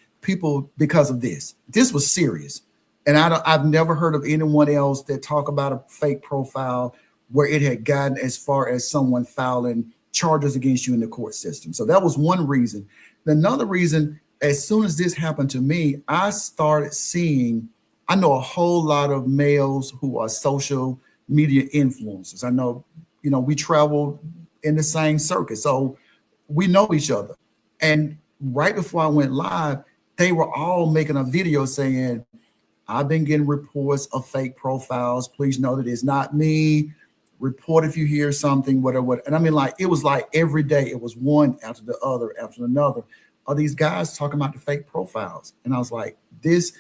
of this. This was serious, and I've never heard of anyone else that talk about a fake profile where it had gotten as far as someone filing charges against you in the court system. So that was one reason. Another reason, as soon as this happened to me, I started seeing. I know a whole lot of males who are social media influencers. I know, we travel in the same circuit. So we know each other. And right before I went live, they were all making a video saying, I've been getting reports of fake profiles. Please know that it's not me. Report if you hear something, whatever. And I mean, like, it was like every day, it was one after the other, after another. Are these guys talking about the fake profiles? And I was like, this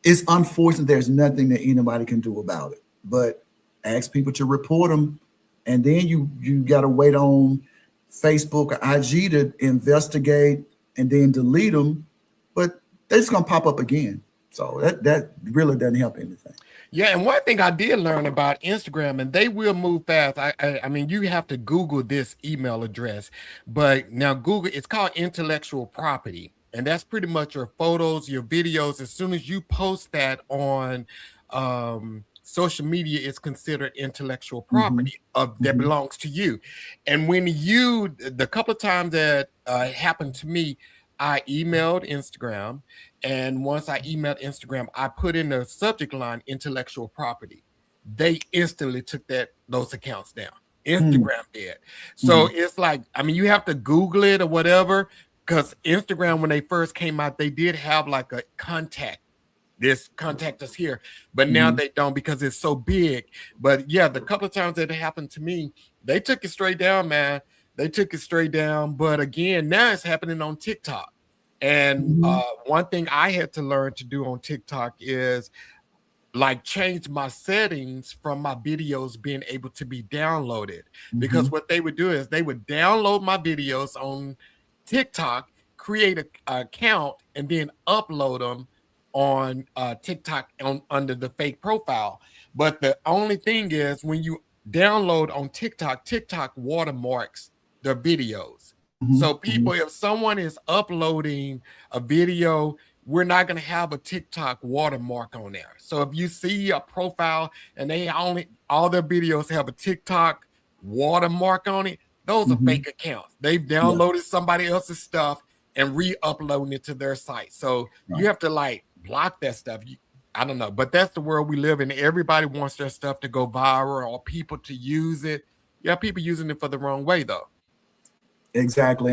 is unfortunate. There's nothing that anybody can do about it. But ask people to report them, and then you got to wait on Facebook or IG to investigate and then delete them. But they're just gonna pop up again. So that really doesn't help anything. yeah. And one thing I did learn about Instagram, and they will move fast. I mean, you have to Google this email address, but now Google, it's called intellectual property, and that's pretty much your photos, your videos. As soon as you post that on social media, it's considered intellectual Hmm. property of that Hmm. belongs to you. And when the couple of times that it happened to me, I emailed Instagram, and once I emailed Instagram, I put in the subject line intellectual property. They instantly took those accounts down. Instagram did. So it's like, I mean, you have to Google it or whatever, because Instagram, when they first came out, they did have like a contact us here, but now they don't because it's so big. But yeah, the couple of times that it happened to me, they took it straight down, man. They took it straight down. But again, now it's happening on TikTok. And one thing I had to learn to do on TikTok is like change my settings from my videos being able to be downloaded. Because what they would do is they would download my videos on TikTok, create an account, and then upload them on TikTok under the fake profile. But the only thing is, when you download on TikTok, TikTok watermarks their videos. So people, if someone is uploading a video, we're not going to have a TikTok watermark on there. So if you see a profile and they all their videos have a TikTok watermark on it, those are fake accounts. They've downloaded somebody else's stuff and re-uploading it to their site. So you have to like block that stuff. I don't know, but that's the world we live in. Everybody wants their stuff to go viral or people to use it. Yeah, people using it for the wrong way though. Exactly,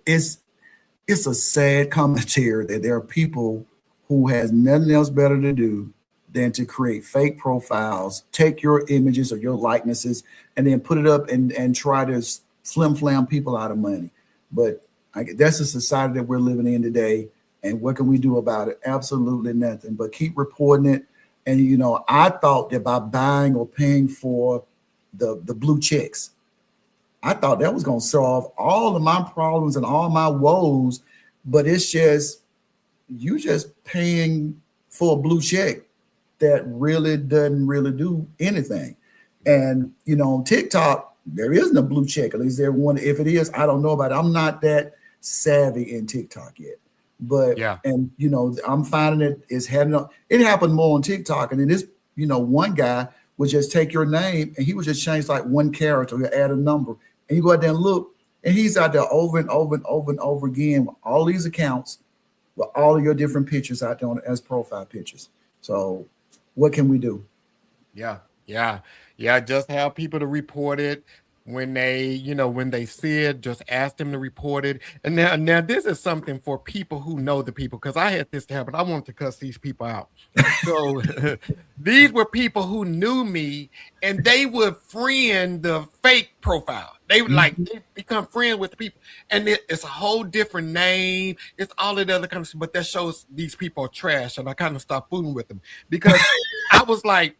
it's a sad commentary that there are people who has nothing else better to do than to create fake profiles, take your images or your likenesses, and then put it up and try to flim flam people out of money. But that's the society that we're living in today. And what can we do about it? Absolutely nothing, but keep reporting it. And, you know, I thought that by buying or paying for the blue checks, I thought that was going to solve all of my problems and all my woes, but it's just, you just paying for a blue check that really doesn't really do anything. And, you know, on TikTok, there isn't a blue check. At least there one. If it is, I don't know about it. I'm not that savvy in TikTok yet. But, and, you know, I'm finding it happened more on TikTok. And then this, you know, one guy would just take your name and he would just change like one character, he'll add a number. And you go out there and look, and he's out there over and over and over and over again with all these accounts, with all of your different pictures out there as profile pictures. So what can we do? Yeah. Just have people to report it when they see it. Just ask them to report it. And now this is something for people who know the people, because I had this to happen. I wanted to cuss these people out. So these were people who knew me, and they would friend the fake profile. They would they become friends with the people, and it's a whole different name. It's all of the other kind of stuff, but that shows these people are trash, and I kind of stopped fooling with them because I was like,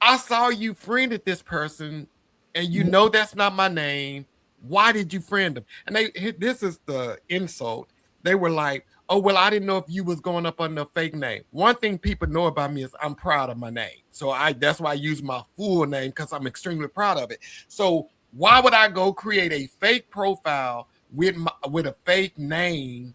I saw you friended this person, and you know that's not my name. Why did you friend them? And this is the insult. They were like, oh, well, I didn't know if you was going up under a fake name. One thing people know about me is I'm proud of my name. So that's why I use my full name, because I'm extremely proud of it. So why would I go create a fake profile with a fake name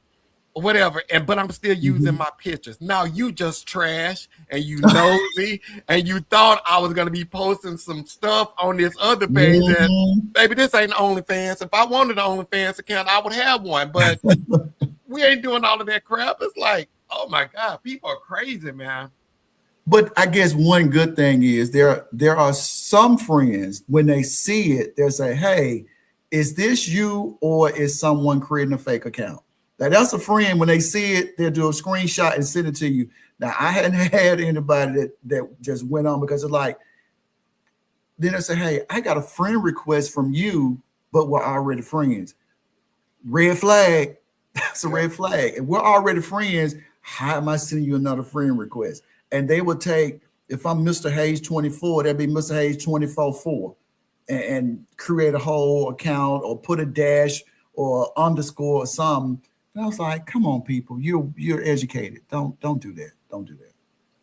or whatever, but I'm still using my pictures? Now you just trash and you nosy and you thought I was going to be posting some stuff on this other page. And baby, this ain't OnlyFans. If I wanted an OnlyFans account, I would have one, but we ain't doing all of that crap. It's like, oh my God, people are crazy, man. But I guess one good thing is there are some friends, when they see it, they'll say, hey, is this you or is someone creating a fake account? Now, that's a friend. When they see it, they'll do a screenshot and send it to you. Now, I hadn't had anybody that just went on, because it's like, then they say, hey, I got a friend request from you, but we're already friends. Red flag. That's a red flag. And we're already friends. How am I sending you another friend request? And they would take, if I'm Mr. Hayes 24, that'd be Mr. Hayes 24-4, and create a whole account or put a dash or underscore or something. And I was like, come on, people, you're educated. Don't do that. Don't do that.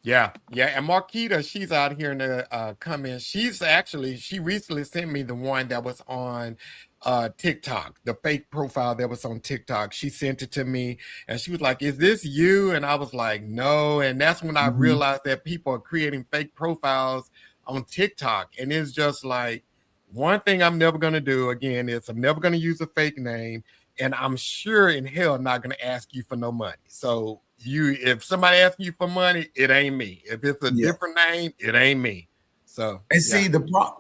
Yeah. And Marquita, she's out here in the comments. She recently sent me the one that was on TikTok, the fake profile that was on TikTok. She sent it to me and she was like, is this you? And I was like, no. And that's when I realized that people are creating fake profiles on TikTok. And it's just like, one thing I'm never going to do again is I'm never going to use a fake name. And I'm sure in hell not going to ask you for no money. So if somebody asks you for money, it ain't me. If it's a different name, it ain't me. So So And yeah, see,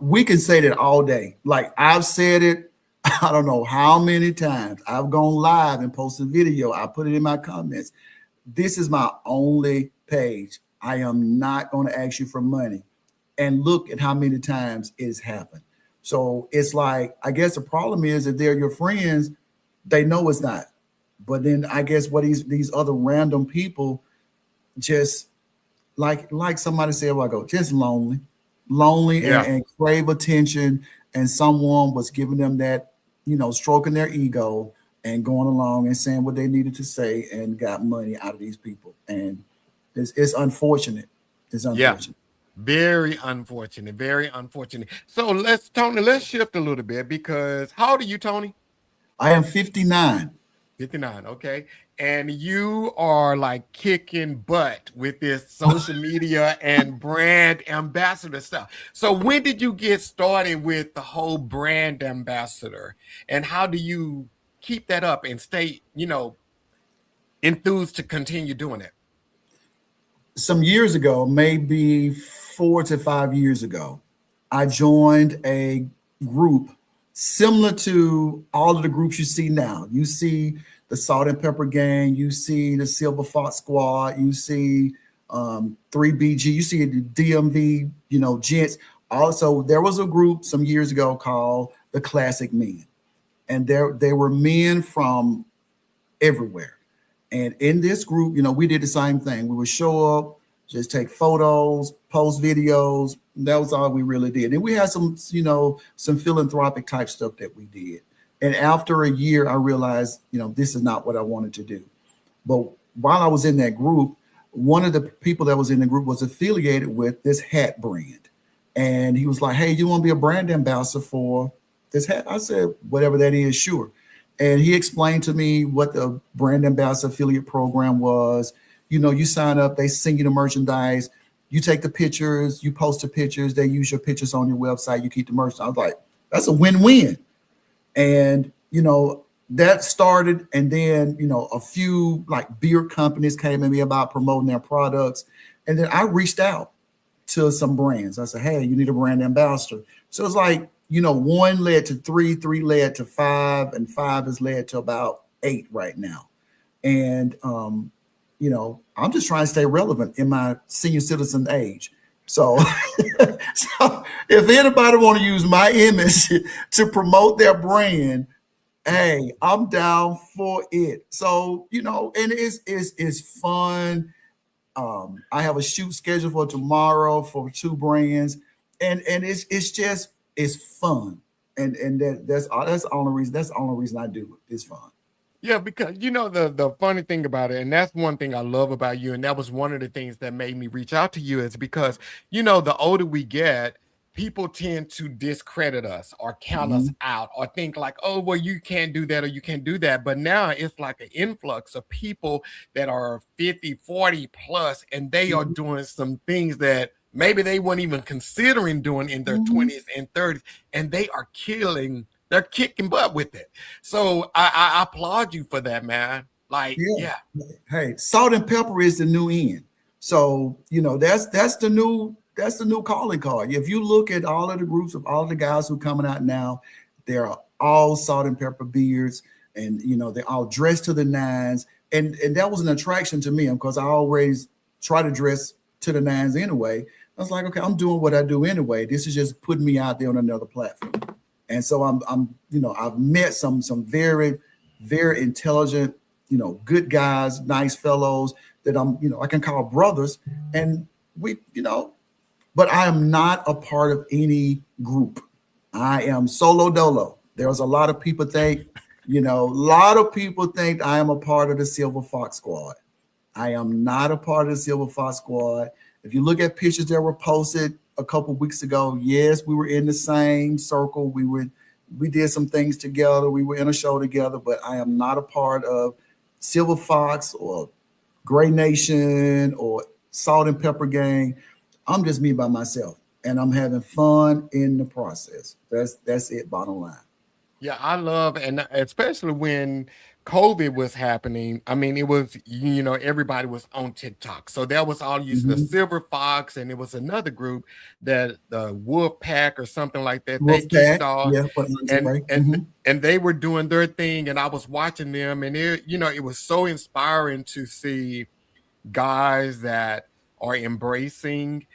we can say that all day. Like I've said it, I don't know how many times. I've gone live and posted video. I put it in my comments. This is my only page. I am not going to ask you for money. And look at how many times it's happened. So it's like, I guess the problem is if they're your friends, they know it's not. But then I guess what these other random people just like somebody said a while ago, just lonely yeah. and crave attention. And someone was giving them that, stroking their ego and going along and saying what they needed to say and got money out of these people. And it's unfortunate. It's Yeah, unfortunate. very unfortunate. Very unfortunate. So Tony, let's shift a little bit because how old are you, Tony? I am 59. 59. Okay. And you are like kicking butt with this social media and brand ambassador stuff. So when did you get started with the whole brand ambassador? And how do you keep that up and stay, enthused to continue doing it? Some years ago, maybe 4 to 5 years ago, I joined a group similar to all of the groups you see now. You see the Salt and Pepper Gang, you see the Silver Fox Squad, you see 3BG, you see the DMV, gents. Also, there was a group some years ago called the Classic Men, and they were men from everywhere. And in this group, we did the same thing. We would show up, just take photos, post videos. That was all we really did. And we had some philanthropic type stuff that we did. And after a year, I realized, this is not what I wanted to do. But while I was in that group, one of the people that was in the group was affiliated with this hat brand. And he was like, hey, you want to be a brand ambassador for this hat? I said, whatever that is, sure. And he explained to me what the brand ambassador affiliate program was. You sign up, they send you the merchandise, you take the pictures, you post the pictures, they use your pictures on your website, you keep the merchandise. I was like, that's a win-win. And, that started. And then, a few like beer companies came to me about promoting their products. And then I reached out to some brands. I said, hey, you need a brand ambassador. So it's like, one led to three led to five, and five has led to about 8 right now. And, I'm just trying to stay relevant in my senior citizen age. So, so if anybody want to use my image to promote their brand, hey, I'm down for it. So, and it's fun. I have a shoot scheduled for tomorrow for 2 brands, and it's fun, and that's the only reason I do it. It's fun. Yeah, because the funny thing about it, and that's one thing I love about you, and that was one of the things that made me reach out to you, is because the older we get, people tend to discredit us or count us Mhm. out or think like, oh, well, you can't do that or you can't do that. But now it's like an influx of people that are 50, 40 plus, and they are Mhm. doing some things that maybe they weren't even considering doing in their Mhm. 20s and 30s, and they're kicking butt with it. So I applaud you for that, man. Like, Yeah. yeah, Hey, salt and pepper is the new end. So, that's the new calling card. If you look at all of the groups of all of the guys who are coming out now, they're all salt and pepper beards, and they're all dressed to the nines. And that was an attraction to me because I always try to dress to the nines anyway. I was like, okay, I'm doing what I do anyway. This is just putting me out there on another platform. And so I've met some very, very intelligent, good guys, nice fellows that I can call brothers. And but I am not a part of any group. I am solo dolo. There's a lot of people think I am a part of the Silver Fox Squad. I am not a part of the Silver Fox Squad. If you look at pictures that were posted a couple weeks ago, yes, we were in the same circle. We did some things together. We were in a show together, but I am not a part of Silver Fox or Gray Nation or Salt and Pepper Gang. I'm just me by myself, and I'm having fun in the process. That's it. Bottom line. Yeah, I love, and especially when COVID was happening. I mean, it was, everybody was on TikTok. So there was all using the Mhm. Silver Fox, and it was another group that the Wolf Pack or something like that. They kicked Wolfpack, off, yeah, for Andre and Ray. and and they were doing their thing, and I was watching them, and it was so inspiring to see guys that are embracing,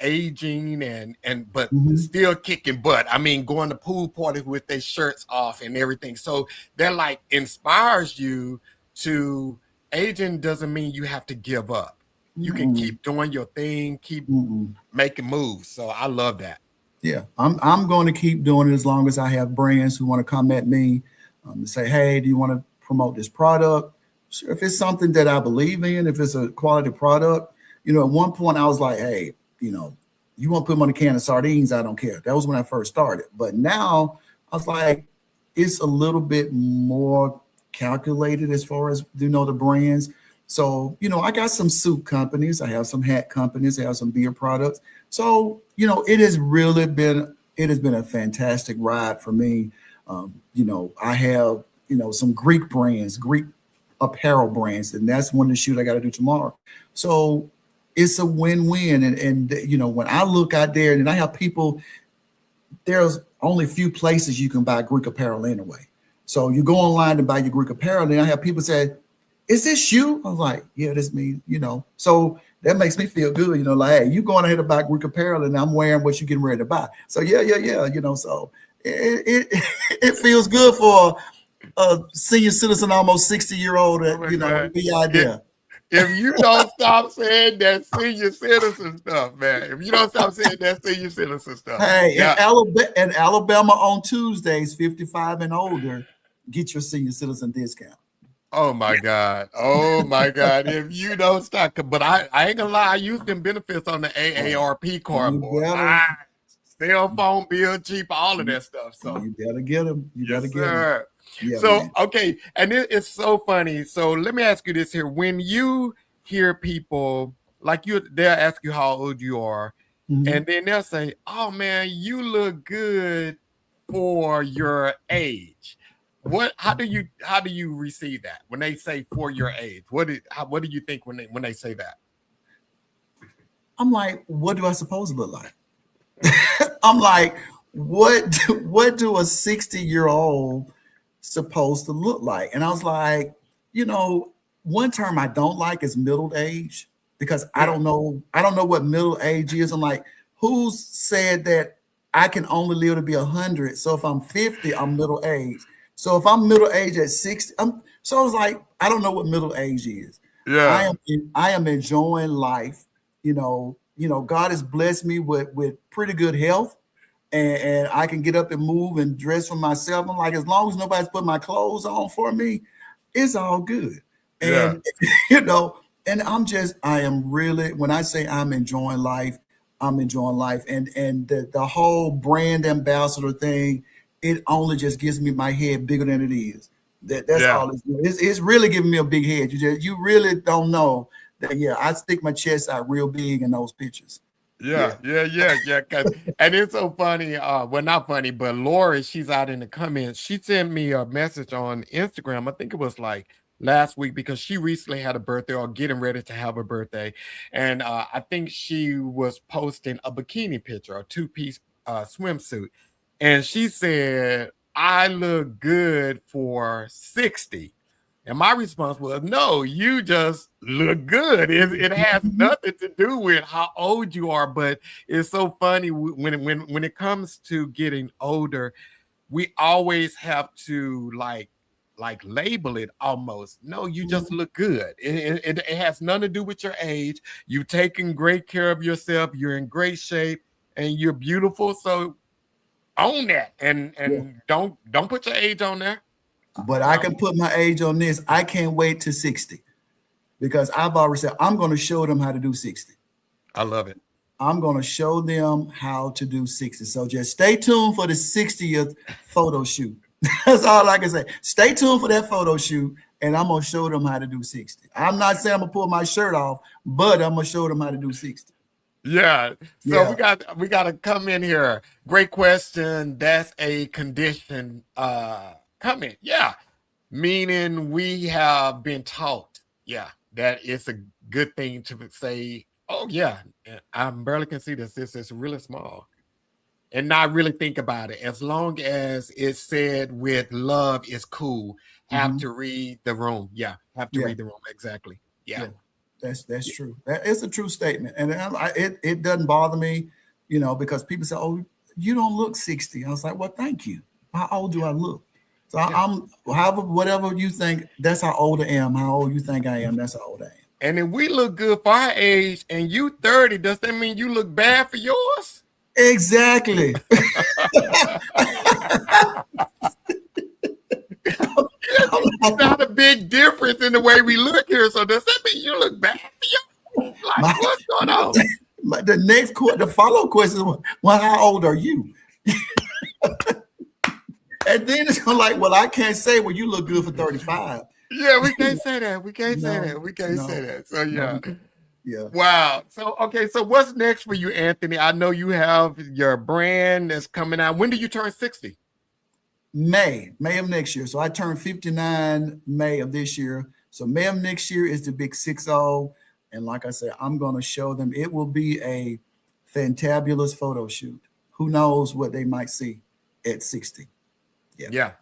aging and but Mhm. still kicking butt. I mean, going to pool parties with their shirts off and everything. So they're like inspires you to aging doesn't mean you have to give up. You can Mm-mm. keep doing your thing, keep Mm-mm. making moves. So I love that. Yeah, I'm going to keep doing it as long as I have brands who want to come at me and say, "Hey, do you want to promote this product?" Sure, if it's something that I believe in, if it's a quality product, at one point I was like, "Hey, you want to put them on a can of sardines? I don't care." That was when I first started, but now I was like, it's a little bit more calculated as far as the brands. So I got some soup companies, I have some hat companies, I have some beer products. So, it has been a fantastic ride for me. I have, some Greek brands, Greek apparel brands, and that's one of the shoot I got to do tomorrow. So it's a win-win. And when I look out there and I have people, there's only a few places you can buy Greek apparel anyway. So you go online to buy your Greek apparel, and I have people say, "Is this you?" I was like, "Yeah, this me." So that makes me feel good. Like, hey, you going ahead to buy Greek apparel, and I'm wearing what you're getting ready to buy. So yeah, yeah, yeah. So it it feels good for a senior citizen, almost 60-year-old, Oh my to God. be out It, there. if you don't stop saying that senior citizen stuff, man, if you don't stop saying that senior citizen stuff, Hey, yeah. in Alabama on Tuesdays, 55 and older, get your senior citizen discount. Oh my God. Oh my God. If you don't stop, but I ain't gonna lie, I used them benefits on the Oh, AARP card, you boy. better, Cell phone bill cheap, all of that stuff. So you better get them. You better yes, get them. sir. Yeah, So man. okay, and it's so funny. So let me ask you this here. When you hear people like they'll ask you how old you are, Mhm. and then they'll say, "Oh man, you look good for your age." How do you receive that when they say for your age? What do you think when they say that? I'm like, what do I suppose to look like? I'm like, what do a 60-year-old supposed to look like? And I was like, you know, one term I don't like is middle age because Mm, I don't know what middle age is. I'm like, who said that I can only live to be 100? So if I'm 50, I'm middle age. So if I'm middle age at 60, so I was like, I don't know what middle age is. I yeah, am I am enjoying life. God has blessed me with pretty good health, and I can get up and move and dress for myself. I'm like, as long as nobody's put my clothes on for me, it's all good. yeah, And you know, and I am really, when I say I'm enjoying life, I'm enjoying life. And the whole brand ambassador thing, it only just gives me my head bigger than it is. That's yeah. all it's doing. It's really giving me a big head. You really don't know that. Yeah, I stick my chest out real big in those pictures. Yeah, Yeah. yeah, yeah, yeah. And it's so funny. Well, not funny, but Lori, she's out in the comments. She sent me a message on Instagram. I think it was like last week because she recently had a birthday or getting ready to have a birthday. And I think she was posting a bikini picture, a two-piece swimsuit. And she said, I look good for 60. And my response was, no, you just look good. It has nothing to do with how old you are, but it's so funny when it comes to getting older, we always have to like label it almost. No, you just look good. It has nothing to do with your age. You've taken great care of yourself. You're in great shape and you're beautiful. So own that and Yeah. and don't put your age on there. But I can put my age on this. I can't wait to 60 because I've already said I'm going to show them how to do 60. I love it. I'm going to show them how to do 60. So just stay tuned for the 60th photo shoot. That's all I can say. Stay tuned for that photo shoot, and I'm going to show them how to do 60. I'm not saying I'm going to pull my shirt off, but I'm going to show them how to do 60. Yeah. So Yeah. we got to come in here. Great question. That's a condition comment. Yeah. Meaning we have been taught. Yeah. That it's a good thing to say, oh yeah, I barely can see this. This is really small. And not really think about it. As long as it's said with love is cool. Have Mhm. to read the room. Yeah. Have to Yeah. read the room. Exactly. Yeah. Yeah. That's true. That is a true statement, and it doesn't bother me, because people say, "Oh, you don't look 60." I was like, "Well, thank you. How old do I look?" So Yeah. I'm however whatever you think. That's how old I am. How old you think I am? That's how old I am. And if we look good for our age and you 30, does that mean you look bad for yours? Exactly. It's not a big difference in the way we look here. So does that mean you look bad for you? Like, what's going on? The follow question was, well, how old are you? And then it's like, well, I can't say, well, you look good for 35. Yeah, we can't say that. We can't say No, that. We can't say no, that. So no. yeah. Yeah. Wow. So okay. So what's next for you, Anthony? I know you have your brand that's coming out. When do you turn 60? May of next year. So I turned 59 May of this year. So May of next year is the big 6-0. And like I said, I'm going to show them. It will be a fantabulous photo shoot. Who knows what they might see at 60. Yeah.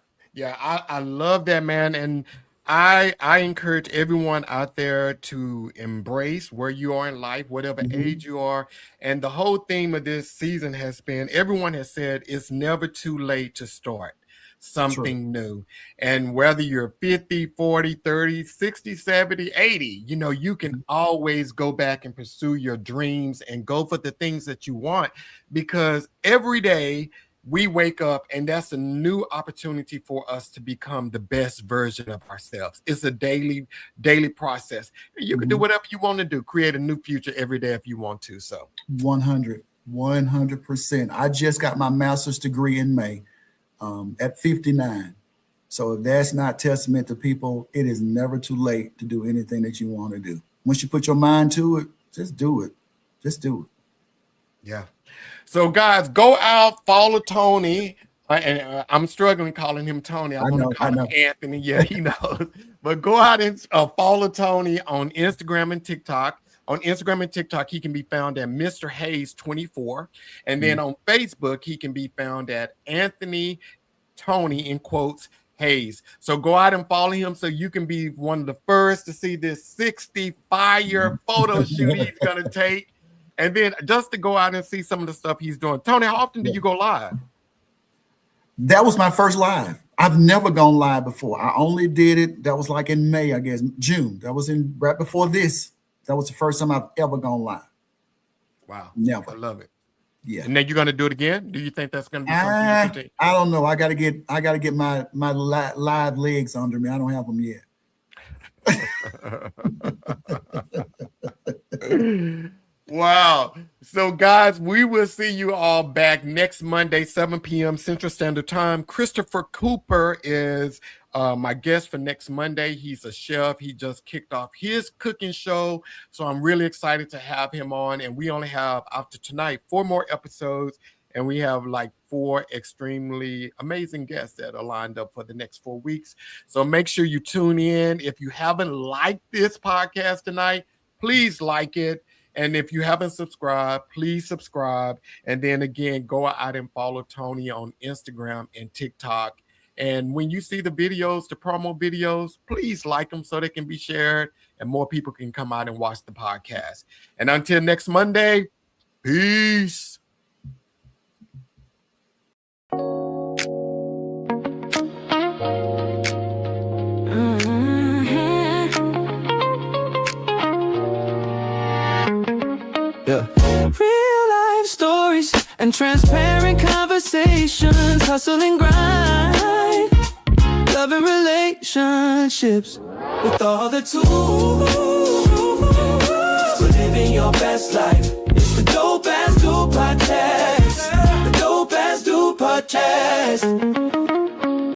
I love that, man. And I encourage everyone out there to embrace where you are in life, whatever age you are. And the whole theme of this season has been, everyone has said it's never too late to start something new. And whether you're 50, 40, 30, 60, 70, 80, you can always go back and pursue your dreams and go for the things that you want, because every day we wake up and that's a new opportunity for us to become the best version of ourselves. It's a daily process. You can do whatever you want to do, create a new future every day if you want to. So 100%. I just got my master's degree in May at 59. So if that's not testament to people, it is never too late to do anything that you want to do. Once you put your mind to it, just do it. Just do it. Yeah. So guys, go out, follow Tony. And I'm struggling calling him Tony. I want to call him Anthony. Yeah, he knows. But go out and follow Tony on Instagram and TikTok. On Instagram and TikTok, he can be found at Mr. Hayes 24. And then on Facebook, he can be found at Anthony Tony, in quotes, Hayes. So go out and follow him so you can be one of the first to see this 60 fire photo shoot he's going to take. And then just to go out and see some of the stuff he's doing. Tony, how often do you go live? That was my first live. I've never gone live before. I only did it. That was like in May, I guess, June. That was right before this. That was the first time I've ever gone live. Wow. Never. I love it. Yeah. And then you're going to do it again? Do you think that's going to be something you I don't know. I got to get my live legs under me. I don't have them yet. Wow. So guys, we will see you all back next Monday, 7 p.m. Central Standard Time. Christopher Cooper is my guest for next Monday. He's a chef. He just kicked off his cooking show. So I'm really excited to have him on. And we only have, after tonight, 4 more episodes. And we have like 4 extremely amazing guests that are lined up for the next 4 weeks. So make sure you tune in. If you haven't liked this podcast tonight, please like it. And if you haven't subscribed, please subscribe. And then again, go out and follow Tony on Instagram and TikTok. And when you see the videos, the promo videos, please like them so they can be shared and more people can come out and watch the podcast. And until next Monday, peace. Yeah. Real life stories and transparent conversations, hustle and grind, love and relationships, with all the tools for living your best life. It's the Dope Ass Dude Podcast. The Dope Ass Dude Podcast.